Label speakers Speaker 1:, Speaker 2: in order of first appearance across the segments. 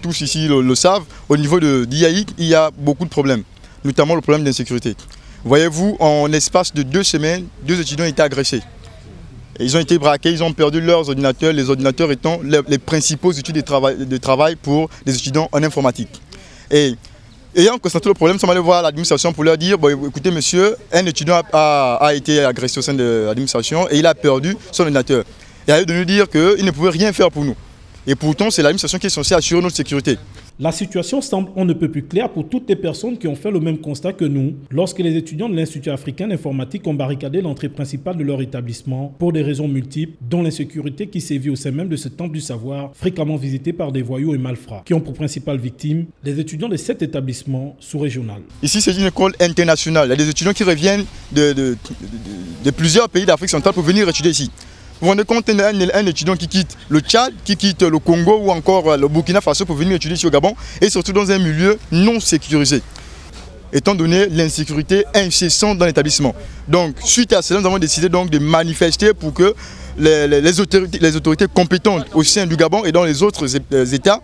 Speaker 1: tous ici le savent, au niveau de d'IAI, il y a beaucoup de problèmes, notamment le problème d'insécurité. Voyez-vous, en l'espace de 2 semaines, 2 étudiants ont été agressés. Ils ont été braqués, ils ont perdu leurs ordinateurs, les ordinateurs étant les principaux outils de travail pour les étudiants en informatique. Et ayant constaté le problème, nous sommes allés voir l'administration pour leur dire, bon, écoutez monsieur, un étudiant a été agressé au sein de l'administration et il a perdu son ordinateur. Et à eux de nous dire qu'il ne pouvait rien faire pour nous. Et pourtant, c'est l'administration qui est censée assurer notre sécurité.
Speaker 2: La situation semble on ne peut plus claire pour toutes les personnes qui ont fait le même constat que nous lorsque les étudiants de l'Institut africain d'informatique ont barricadé l'entrée principale de leur établissement pour des raisons multiples, dont l'insécurité qui sévit au sein même de ce temple du savoir, fréquemment visité par des voyous et malfrats, qui ont pour principales victimes les étudiants de cet établissement sous-régional.
Speaker 1: Ici, c'est une école internationale. Il y a des étudiants qui reviennent de plusieurs pays d'Afrique centrale pour venir étudier ici. Vous vous rendez compte, un étudiant qui quitte le Tchad, qui quitte le Congo ou encore le Burkina Faso pour venir étudier ici au Gabon et surtout dans un milieu non sécurisé, étant donné l'insécurité incessante dans l'établissement. Donc, suite à cela, nous avons décidé donc de manifester pour que les autorités compétentes au sein du Gabon et dans les autres États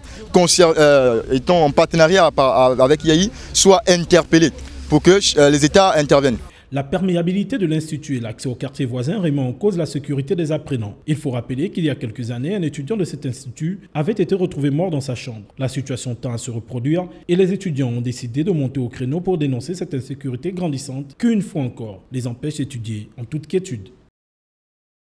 Speaker 1: étant en partenariat avec IAI soient interpellés pour que les États interviennent.
Speaker 2: La perméabilité de l'Institut et l'accès aux quartiers voisins remet en cause la sécurité des apprenants. Il faut rappeler qu'il y a quelques années, un étudiant de cet institut avait été retrouvé mort dans sa chambre. La situation tend à se reproduire et les étudiants ont décidé de monter au créneau pour dénoncer cette insécurité grandissante qui, une fois encore, les empêche d'étudier en toute quiétude.